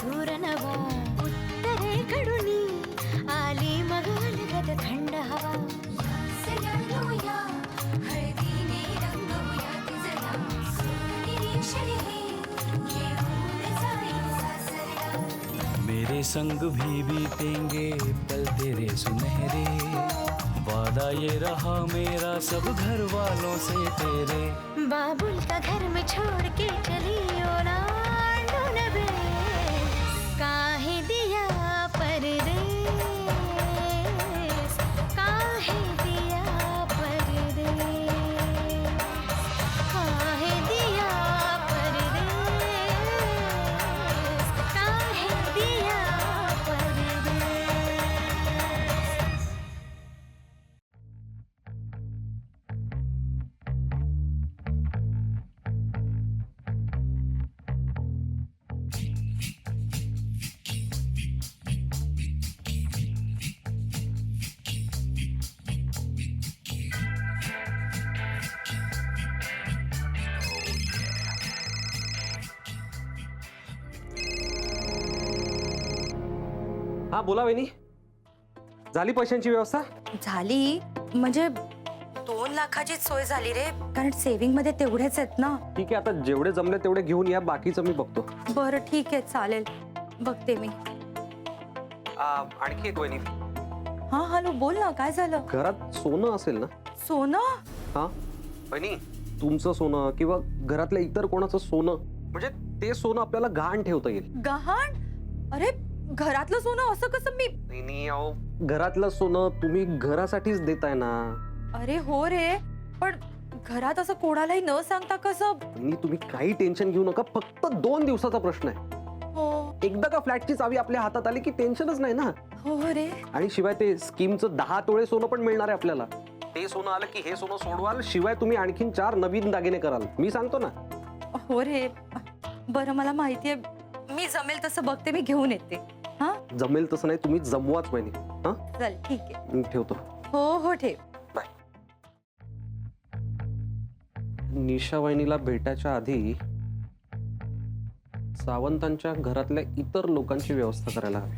सूर नवा उत्तरेकडून आली मग अलगद थंड हवा हळदीने रंगवूया तिजला निरीक्षण हे घेऊन जाईल सासरला मेरे संग भी बीतेंगे पल तेरे सुनहरे वादा ये रहा मेरा सब घर वालों से तेरे बाबुल का घर में छोड़ के चली ओलांडून बे काहे दिया परदेस काहे दिया परदेस काहे दिया परदेस काहे दिया परदेस. हा बोला वहिनी, झाली पैशांची व्यवस्था? झाली म्हणजे 2 लाखाची सोय झाली रे, कारण सेव्हिंग मध्ये तेवढेच आहेत ना. ठीक आहे, आता जेवढे जमले तेवढे घेऊन या, बाकीचं मी बघतो. बरं ठीक आहे, चालेल, बघते मी. आणखी एक वहिनी, हा हॅलो, बोल ना, काय झालं? घरात सोनं असेल ना? सोनं? हा वहिनी, तुमचं सोनं किंवा घरातल्या इतर कोणाचं सोनं, म्हणजे ते सोनं आपल्याला गहाण ठेवता येईल. गहाण? अरे घरातलं सोनं असं कसं? मी वहिनी अहो, घरातलं सोनं तुम्ही घरासाठीच देताय ना. अरे हो रे, पण घरात असं कोणालाही न सांगता कसं? वहिनी तुम्ही काही टेन्शन घेऊ नका, फक्त 2 दिवसाचा प्रश्न आहे. हो एकदा का फ्लॅटची चावी आपल्या हातात आली की टेन्शनच नाही ना. हो रे. आणि शिवाय ते स्कीमचं 10 तोळे सोनं पण मिळणार आहे आपल्याला. ते सोनं आलं की हे सोनं सोडवाल, शिवाय तुम्ही आणखीन 4 नवीन दागिने कराल. मी सांगतो ना. हो रे, बरं मला माहितीये, मी जमेल तसं बघते, मी घेऊन येते. हा जमेल तसं नाही, तुम्ही जमवाच वहिनी. हा चल ठीक आहे. मी ठेवतो. हो हो ठेव. बाय. निशा वहिनीला भेटायच्या आधी सावंतांच्या घरातल्या इतर लोकांची व्यवस्था करायला हवी.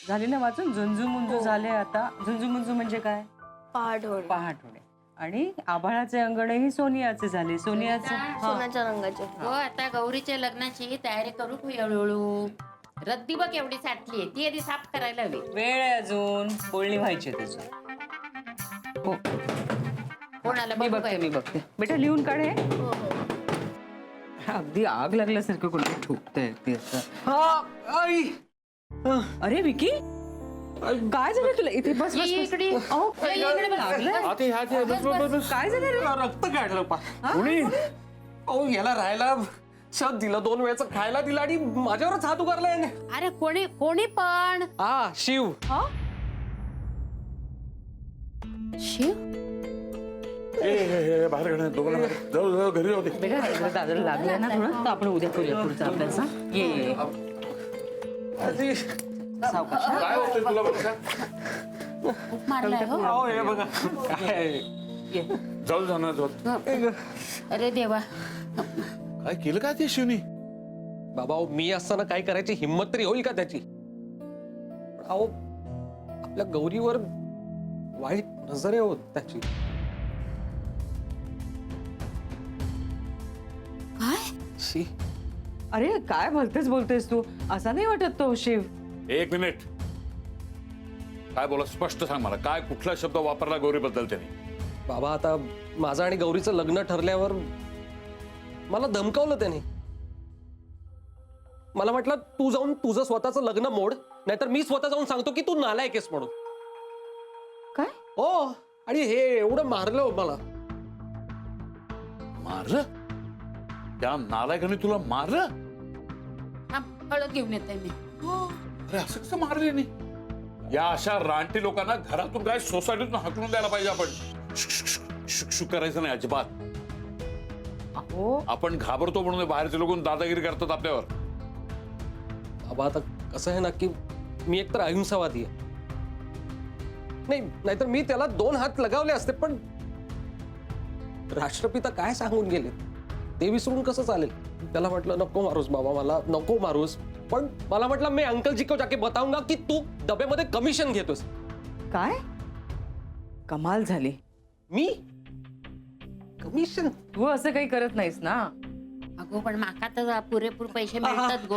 झाली ना वाचून? झुंजू मुंजू झाले आता. झुंजू मुंजू म्हणजे काय? पहाटोळे. पहाटोळे. आणि आभाळाचे अंगणही सोनियाचे झाले. सोनियाचे सोन्याच्या रंगाचे. हो, आता गौरीच्या लग्नाची तयारी करू हळूहळू. रद्दी बघ एवढी साठली, ती आधी साफ करायला हवी. वेळ आहे अजून, बोलणी व्हायची त्याचं. हो कोणाला मी बघू बघते, काय? मी बघते. बेटा लिहून काढ हे. अगदी आग लागल्यासारखं कोणी ठोकतंय ते असं. अरे विकी, काय झालं तुला? इथे बस बस ये बस. इकडे. अहो, ये इकडे बस. लागलं? काय झालं रे? रक्त काढलं कुणी? अहो याला राहायला शत दिलं, 2 वेळचं खायला दिलं आणि माझ्यावरच हात उगारलाय. अरे कोणी कोणी पण? हा शिव. शिव बाहेर जाऊ घरी जाऊ दे. बेटा इकडे दादाला लागलंय ना थोडं, तर आपण उद्या करूया पुढचा अभ्यास. हा? ये ये, ये. सावकाश हा? काय होतंय तुला बघा? खूप मारलाय हो. अहो हे बघा काय ये. जाऊ जाणार अरे देवा, काय केलं काय ते शिवनी? बाबा मी असताना काय करायची हिंमत तरी होईल का त्याची? अहो आपल्या गौरीवर वाईट नजर आहे त्याची. काय? अरे काय बोलतेस तू? असा नाही वाटत तो शिव. 1 मिनिट, काय बोला? स्पष्ट सांग मला, काय कुठला शब्द वापरला गौरीबद्दल त्याने? बाबा आता माझं आणि गौरीचं लग्न ठरल्यावर मला धमकावलं त्याने. मला म्हटलं तू जाऊन तुझं स्वतःचं लग्न मोड, नाहीतर मी स्वतः जाऊन सांगतो की तू नालायक आहेस म्हणून. काय? हो, आणि हे एवढं मारलं मला. मारलं? त्या नालायकाने तुला मारलं? हा हळद घेऊन येते मी. अरे असं कसं मारले नाही? या अशा रानटी लोकांना घरातून काय सोसायटीतून हाकलून द्यायला पाहिजे आपण. शुक करायचं नाही अजिबात. हो आपण घाबरतो म्हणून बाहेरचे लोक दादागिरी करतात आपल्यावर. बाबा आता कसं आहे ना की मी एकतर अहिंसावादी आहे, नाहीतर मी त्याला 2 हात लगावले असते, पण राष्ट्रपिता काय सांगून गेले ते विसरून कसं चालेल. त्याला म्हटलं नको मारूस बाबा, मला नको मारूस, पण मला म्हटलं मी अंकल जी को जाके बताऊंगा की तू डब्यामध्ये कमिशन घेतोस. काय कमाल झाली. मी कमिशन? तू असं काही करत नाहीस ना. अगो पण माका तर पुरेपूर पैसे मिळतात गो.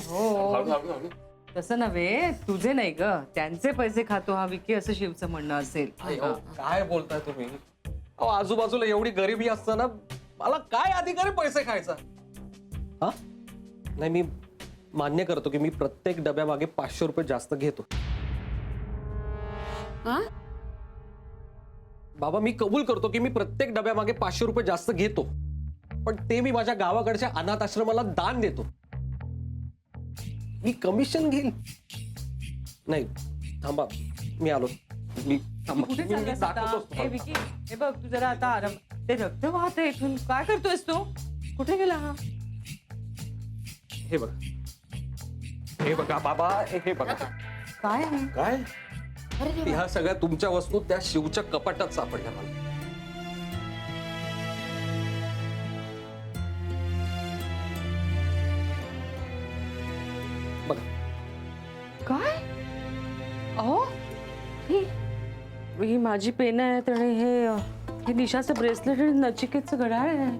हो तसं नव्हे, तुझे नाही ग, त्यांचे पैसे खातो हा विकी, असं शिवचं म्हणणं असेल. अहो, काय बोलताय तुम्ही? अहो, आजूबाजूला एवढी गरिबी असताना मला काय अधिकारी पैसे खायचा? हा नाही, मी मान्य करतो की मी प्रत्येक डब्यामागे 500 रुपये जास्त घेतो. हा? बाबा मी कबूल करतो की मी प्रत्येक डब्यामागे 500 रुपये जास्त घेतो, पण ते मी माझ्या गावाकडच्या अनाथ आश्रमाला दान देतो. मी कमिशन घेईल नाही. थांबा, मी आलो. मी थांबा. कुठे मी चाललास आता? दाखवतोच ए विकी, हे बघ तू जरा आता आराम. ते रक्त वाहत इथून. काय करतोयस तू? कुठे गेला हा? हे बघा, हे बघा बाबा, हे बघा. काय आहे? काय अरे देवा. ह्या सगळ्या तुमच्या वस्तू त्या शिवच्या कपाटात सापडल्या मला. बघा. काय? अहो ही ही माझी पेन आहे आणि हे निशाचं ब्रेसलेट आणि नचिकेतचं घड्याळ आहे.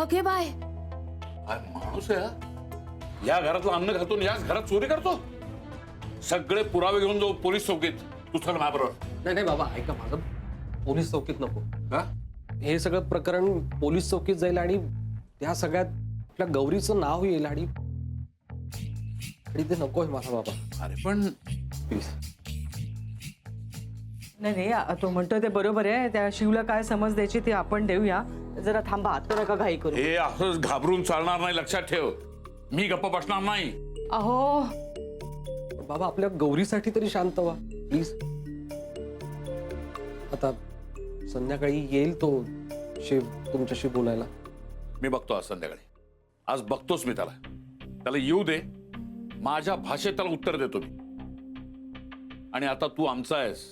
Okay bye. काय माणूस आहे हा? या घरातलं अन्न खातो आणि याच घरात चोरी करतो. सगळे पुरावे घेऊन जाऊ पोलीस चौकीत. तू चल माझ्याबरोबर. नाही नाही बाबा, ऐका माझं. पोलीस चौकीत नको. का? हे सगळं प्रकरण पोलीस चौकीत जाईल आणि त्या सगळ्यात आपल्या गौरीचं नाव येईल आणि ते नकोय मला बाबा. अरे पण प्लीज. नाही तो म्हणतोय ते बरोबर आहे. त्या शिवला काय समज द्यायची ते आपण देऊया. जरा थांबा, आता नका घाई करू. हे असंच घाबरून चालणार नाही, लक्षात ठेव. मी गप्प बसणार नाही. अहो बाबा आपल्या गौरीसाठी तरी शांत व्हा प्लीज. आता संध्याकाळी येईल तो शिव तुमच्याशी बोलायला. मी बघतो आज संध्याकाळी. आज बघतोच मी त्याला येऊ दे. माझ्या भाषेत त्याला उत्तर देतो मी. आणि आता तू आमचा आहेस.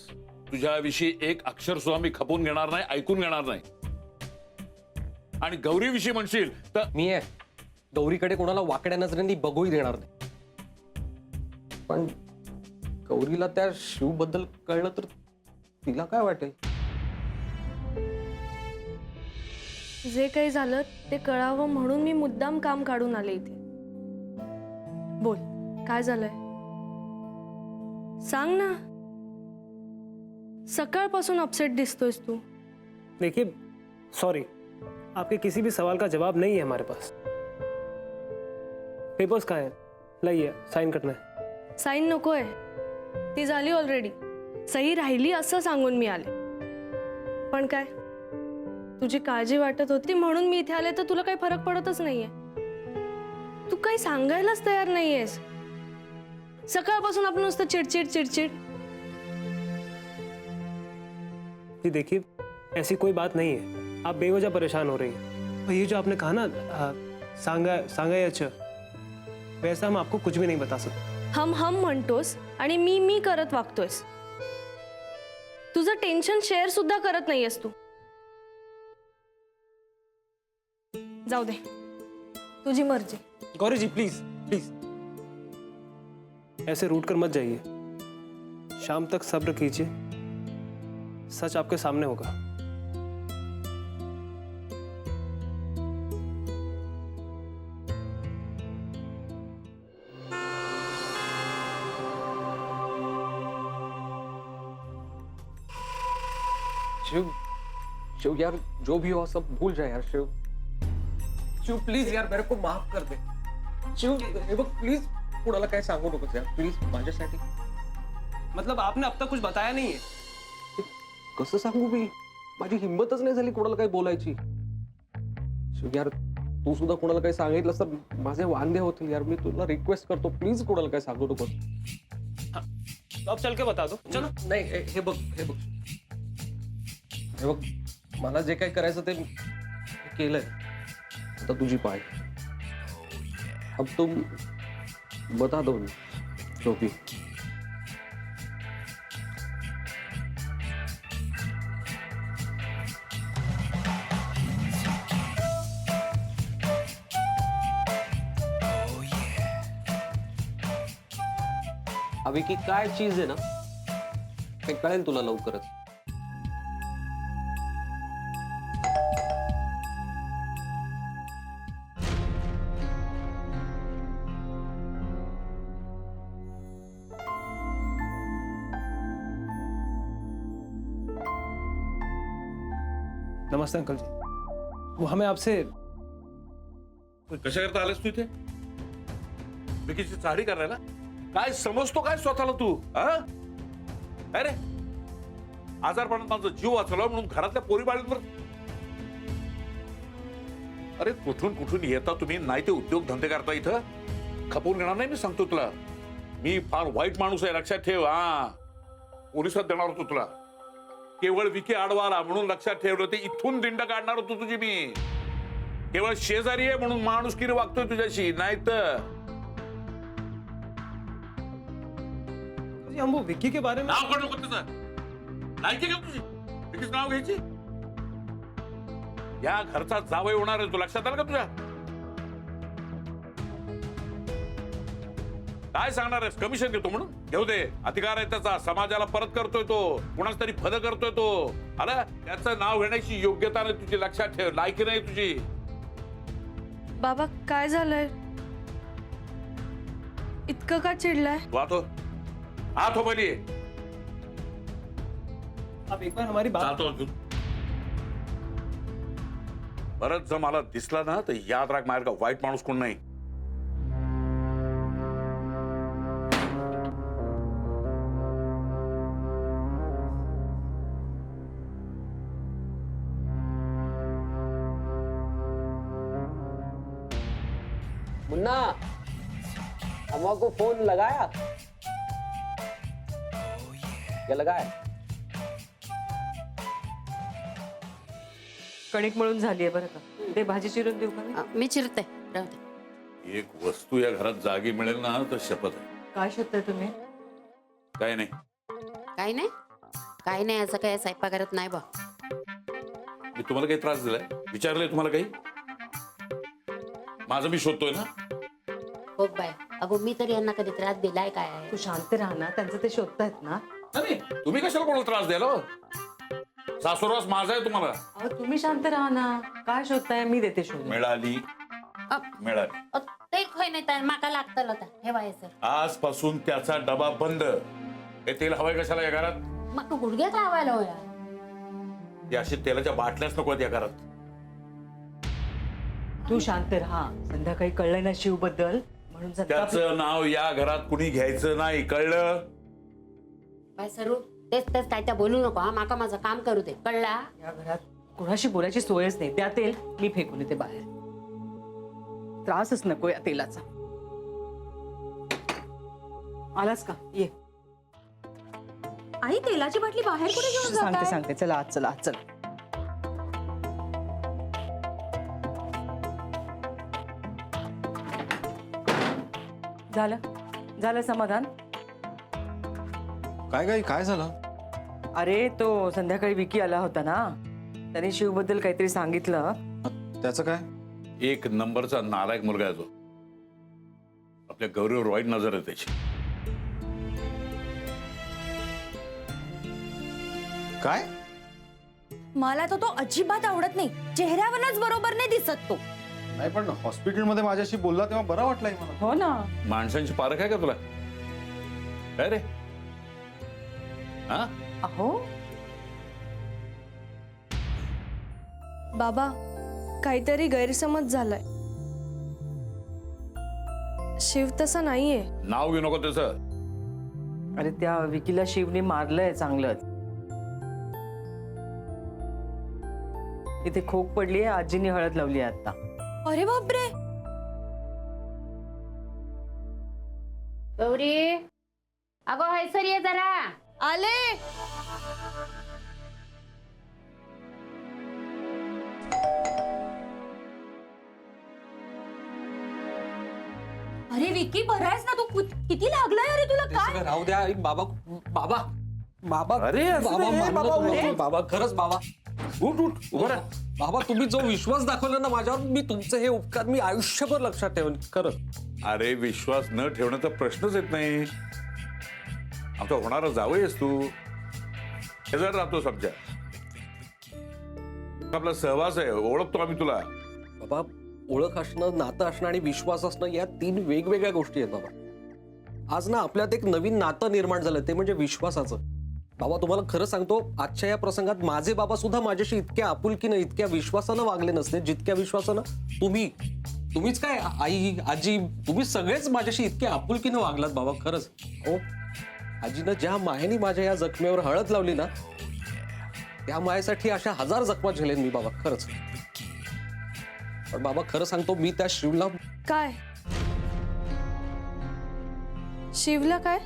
तुझ्याविषयी एक अक्षर सुद्धा मी खपवून घेणार नाही, ऐकून घेणार नाही. आणि गौरीविषयी म्हणशील तर मी आहे गौरीकडे कोणाला वाकड्या नजरेंनी बघूही देणार नाही. पण गौरीला त्या शिव बद्दल कळलं तर तिला काय वाटेल? जे काही झालं ते कळावं म्हणून मी मुद्दाम काम काढून आले इथे. बोल, काय झालंय? सांग ना. सकाळपासून अपसेट दिसतोयस तू. देखिए, सॉरी, आपके किसी भी सवाल का जवाब नहीं है हमारे पास. पेपर्स कहाँ हैं? लाइए, साइन करना है. साईन नकोय, ती झाली ऑलरेडी. सही राहिली असं सांगून मी आले. पण काय, तुझी काळजी वाटत होती म्हणून मी इथे आले, तर तुला काही फरक पडतच नाहीये. तू काही सांगायलाच तयार नाहीयेस. सकाळपासून आपण नुसतं चिडचिड चिडचिड. जी देखिए, ऐसी कोई बात नहीं है. आप बेवजह परेशान हो रही हैं. और ये जो आपने कहा ना, सांगा या अच्छा, वैसा हम आपको कुछ भी नहीं बता सकते. हम म्हणतोस आणि मी करत वागतोयस. तुझं टेन्शन शेअर सुद्धा करत नाहीयेस तू. जाऊ दे, तुझी मर्जी. गौरी जी प्लीज प्लीज, ऐसे रूठ कर मत जाइए. शाम तक सब्र कीजिए, सच आपके सामने होगा. शिव, शिव यार, जो भी हो सब भूल जाए यार. शिव, शिव प्लीज यार, मेरे को माफ कर दे. शिव हे बघ प्लीज, कुणाला काय सांगू नकोस यार प्लीज माझ्यासाठी. मतलब आपने अब तक कुछ बताया नहीं है? कसं सांगू मी? माझी हिंमतच नाही झाली कोणाला काही बोलायची. शिव यार, तू सुद्धा कोणाला काही सांगितलं तर माझे वांदे होतील यार. मी तुला रिक्वेस्ट करतो प्लीज कोणाला काही सांगू नकोस. तो अब चल के बता दो. चलो. नाही हे बघ, हे बघ, हे बघ, मला जे काही करायचं ते केलंय. आता तुझी पाय. अब तुम बता दो जो भी. हवी की काय चीज आहे ना हे कळेल तुला लवकरच. नमस्ते अंकल जी. वो हमें आपसे कशा करता आलेस तू इथे विकीची चाडी करायला? काय समजतो काय स्वतःला तू? अरे आजारपणात माझा जीव वाचवला म्हणून घरातल्या पोरी बाळींवर. अरे कुठून कुठून येता तुम्ही? नाही ते उद्योग धंदे करता इथं खपवून घेणार नाही. मी सांगतो तुला, मी फार वाईट माणूस आहे, लक्षात ठेव. पोलिसात देणार होतो तुला. केवळ विकी आडवा आला म्हणून लक्षात ठेवलं, ते इथून दिंड काढणार होतो तुझी मी. केवळ शेजारी आहे म्हणून माणुसकीने वागतोय तुझ्याशी, नाही तर. हम वो विक्की के बारे में. नाव काढ नको त्याचं. लायकी का तुझी विकीच नाव घ्यायची? या घरचा जावई होणार आहे, तू लक्षात आलं का तुझ्या? काय सांगणार आहेस? कमिशन घेतो म्हणून? घेऊ दे, अधिकार आहे त्याचा. समाजाला परत करतोय तो, कुणाच तरी फद करतोय तो. आला त्याचं नाव घेण्याची योग्यता नाही तुझी, लक्षात ठेव. लायकी नाही तुझी. बाबा काय झालंय? इतकं का चिडलाय? तू आतो बली आप एक बार हमारी बात. चालतो अजून. परत जर मला दिसला ना तर याद राख, माझ्या वाईट माणूस कोण नाही. मुन्ना, अम्मा को फोन लगाया? क्या लगाया? कणिक मळून झाली आहे बरं का. ते भाजी चिरून देऊ का मी? मी चिरते, राहू दे. एक वस्तू या घरात जागी मिळेल ना तर शपथ आहे. काय शोधताय तुम्ही? काय नाही. काय नाही असं काय स्वयंपाकघरात नाही बा. मी तुम्हाला काही त्रास दिलाय? विचारलंय तुम्हाला काही? माझं मी शोधतोय ना. हो बाय, अगो मी तरी यांना कधी त्रास दिलाय काय? तू शांत राहा ना, त्यांचं ते शोधतायत ना. नाही, तुम्ही कशाला कोणाला त्रास द्यायला? सासुरवास माझा आहे तुम्हाला. अहो तुम्ही शांत राहा ना. काय शोधताय? मी देते शोध. मिळाली. ते खोय नाही तर माका लागतं होता हे बाय सर. आजपासून त्याचा डबा बंद. हे तेल हवंय कशाला या घरात? मग गुडघ्यात लावायला होया. या अशी तेलाच्या बाटल्याच नको या घरात. तू शांत राहा. संध्याकाळी कळलंय ना शिव बद्दल, म्हणून त्याचं नाव या घरात कुणी घ्यायचं नाही, कळलं? बाय सरू तेच काय त्या बोलू नको. माका माझं काम करू दे, कळला? या घरात कुणाशी बोलायची सोयच नाही. त्या तेल मी फेकून येते बाहेर. त्रासच नको या तेलाचा. आलास का? ये. आई तेलाची बाटली बाहेर कुठे घेऊन जाताय? सांगते. चला आज चला. झालं समाधान? काय झालं? अरे तो संध्याकाळी विकी आला होता ना, त्याने शिवबद्दल काहीतरी सांगितलं. त्याचं काय? एक नंबरचा नालायक मुलगा आहे तो. आपल्या गौरीवर वाईट नजर आहे त्याची. काय? मला तो अजिबात आवडत नाही. चेहऱ्यावरच बरोबर नाही दिसत तो. नाही पण हॉस्पिटलमध्ये माझ्याशी बोलला तेव्हा बरं वाटलंय मला. हो ना. माणसांची पारख आहे का तुला? काय रे? अहो बाबा काहीतरी गैरसमज झालाय. शिव तसा नाहीये. नाव घेऊ नको त्याचं. अरे त्या विकीला शिवने मारलंय चांगलंच. इथे खोक पडलीये, आजीने हळद लावली आता. अरे बापरे. गौरी अगो हैसर ये जरा. आले. अरे विकी बरं आहेस ना? तू किती लागलाय अरे तुला? काय राहू द्या. बाबा बाबा बाबा अरे, असू बाबा दे, मानलं बाबा, तुम्ही. उठ. बाबा खरंच बाबा. उठ उभं राहा. बाबा तुम्ही जो विश्वास दाखवला ना माझ्यावर, मी तुमचे हे उपकार मी आयुष्यभर लक्षात ठेवेन खरंच. अरे विश्वास न ठेवण्याचा प्रश्नच येत नाही. आमचा होणारा जावईस तू शेजार राहतो समजा. आपला सहवास आहे, ओळखतो आम्ही तुला. बाबा ओळख असणं, नातं असणं आणि विश्वास असणं या 3 वेगवेगळ्या गोष्टी आहेत बाबा. आज ना आपल्यात एक नवीन नातं निर्माण झालं, ते म्हणजे विश्वासाचं. बाबा तुम्हाला खरं सांगतो, आजच्या या प्रसंगात माझे बाबा सुद्धा माझ्याशी इतक्या आपुलकीनं, इतक्या विश्वासानं वागले नसते जितक्या विश्वासानं तुम्हीच काय आई, आजी, तुम्ही सगळेच माझ्याशी इतक्या आपुलकीनं वागलात बाबा. खरंच हो, आजीनं ज्या मायेने माझ्या या जखमेवर हळद लावली ना, त्या मायेसाठी अशा 1000 जखमा झेलेन मी बाबा, खरंच. पण बाबा खरं सांगतो, मी त्या शिवला काय शिवला काय?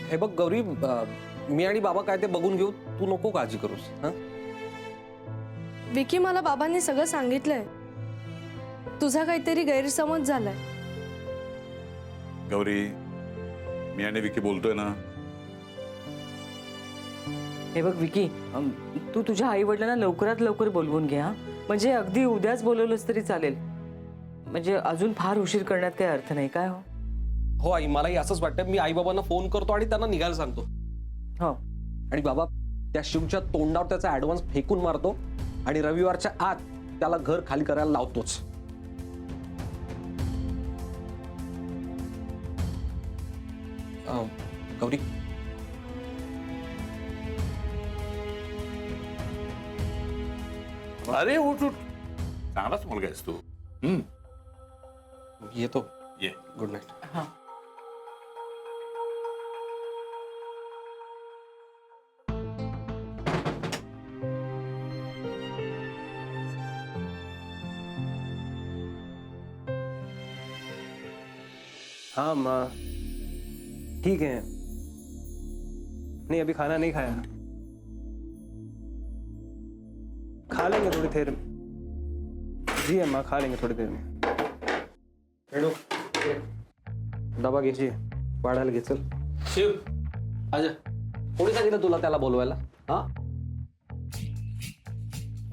हे बघ गौरी, मी आणि बाबा काय ते बघून घेऊ, तू नको काळजी करूस. हा, विकी, मला बाबांनी सगळं सांगितलंय. तुझा काहीतरी गैरसमज झालाय. गौरी, मी आणि विकी बोलतोय ना. हे बघ विकी, तू तुझ्या आई वडिलांना लवकरात लवकर बोलवून घे. हा, म्हणजे अगदी उद्याच बोलवलंस तरी चालेल. म्हणजे अजून फार उशीर करण्यात काही अर्थ नाही. काय हो? हो आई, मलाही असंच वाटतं. मी आई बाबांना फोन करतो आणि त्यांना निघायला सांगतो. हो. आणि बाबा त्या शिवच्या तोंडावर त्याचा ऍडव्हान्स फेकून मारतो आणि रविवारच्या आत त्याला घर खाली करायला लावतोच. गौरी, अरे उठ उठ, चांगलाच मुलगा आहेस तू. येतो. ये. Good night. हा. हाँ माँ ठीक है. नहीं अभी खाना नहीं खाया, खा लेंगे थोड़ी देर में. जी अम्मा, खा लेंगे थोड़ी देर में. रेणू, डबा घे. जी. वाढायला घे. चल शिव, आजा. कोणी सांगितलं तुला त्याला बोलवायला? हा,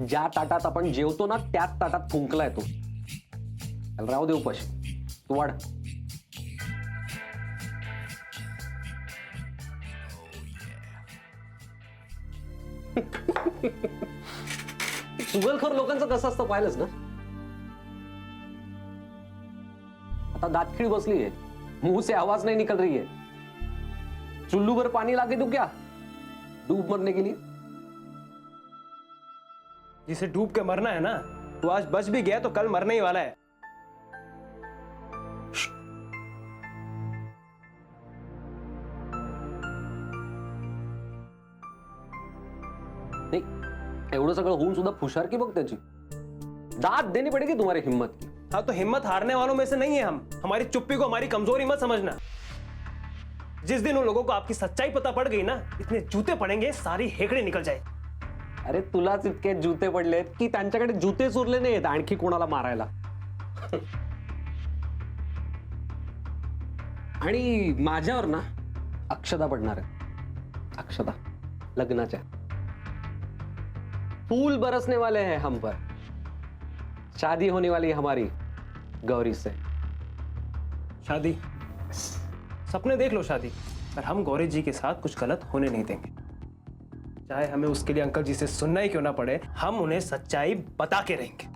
ज्या ताटात आपण जेवतो ना त्याच ताटात फुंकलाय तो. त्याला राहू दे उपाशी. तू वाढ. चुगलखोर लोकांचं कसं असतं पाहिलंच ना. आता दातखिळ बसली है, मुंह से आवाज नहीं निकल रही है. चुल्लू भर पानी लाके दूं क्या डूब मरने के लिए? जिसे डूब के मरना है ना, तो आज बच भी गया तो कल मरने ही वाला है. नहीं, एवढं सगळं होऊन सुद्धा फुशार की बघ त्याची. दाद देनी पड़ेगी तुम्हारी हिम्मत की. हाँ तो हिम्मत हारने वालों में से नहीं है हम. हमारी चुप्पी को हमारी कमजोरी मत समझना. जिस दिन उन लोगों को आपकी सच्चाई पता पड़ गई ना, इतने जूते पड़ेंगे सारी हेकड़े निकल जाए. अरे तुलाच इतके जूते पडलेत की त्यांच्याकडे जूतेच उरले नाहीत आणखी कोणाला मारायला. आणि माझ्यावर ना अक्षता पडणार आहे. अक्षता लग्नाच्या. फूल बरसने वाले हैं हम पर. शादी होने वाली है हमारी गौरी से. शादी, सपने देख लो शादी, पर हम गौरी जी के साथ कुछ गलत होने नहीं देंगे. चाहे हमें उसके लिए अंकल जी से सुनना ही क्यों ना पड़े, हम उन्हें सच्चाई बता के रहेंगे.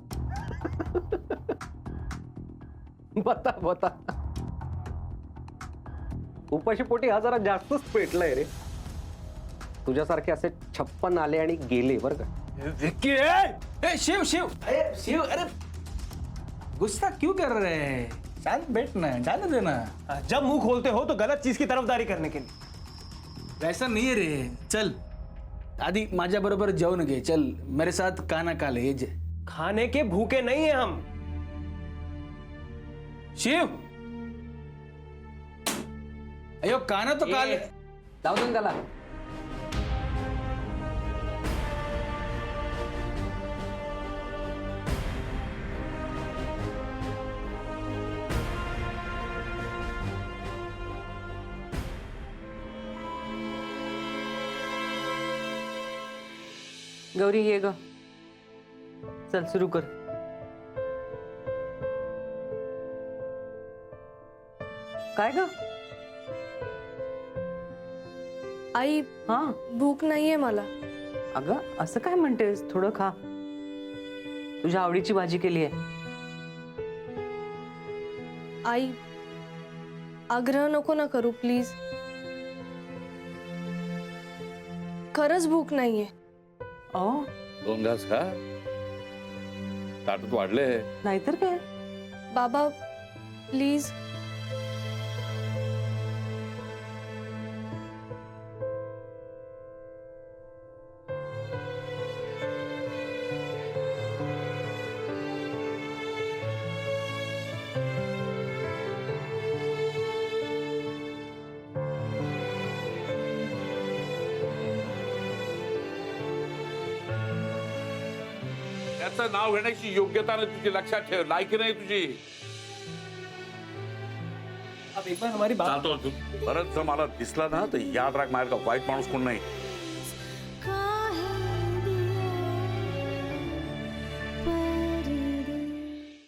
बता बता. उपाशी पोटी हा जरा जास्तच पेटलाय रे. तुझ्यासारखे असे 56 आले आणि गेले बरं का. विक्की, ए, शिव शिव, अरे शिव, अरे गुस्सा क्यों कर रहे हैं? शांत बैठना है, जाने देना. जब मुंह खोलते हो तो गलत चीज की तरफदारी करने के लिए. वैसा नहीं है रे. चल आदि माझ्या बरोबर जेवण घे. चल मेरे साथ खाना खा ले. खाने के भूखे नहीं है हम. शिव, अयो खाना तो खा ले. जाऊ दे ना त्याला. गौरी ये ग, चल सुरू कर. काय ग? आई हा भूक नाहीये मला. अगं असं काय म्हणतेस? थोडं खा. तुझ्या आवडीची भाजी केली आहे. आई आग्रह नको ना करू प्लीज. खरंच भूक नाहीये. अहो 2 घास खा. ताटात वाढले. नाहीतर काय. बाबा प्लीज. त्याचं नाव घेण्याची योग्यता नाही तुझी, लक्षात ठेव. लायकी नाही तुझी. अब एक बार हमारी बात. चालतो तू. परत जर मला दिसला ना तर याद राख, माझ्या वाईट माणूस कोण नाही.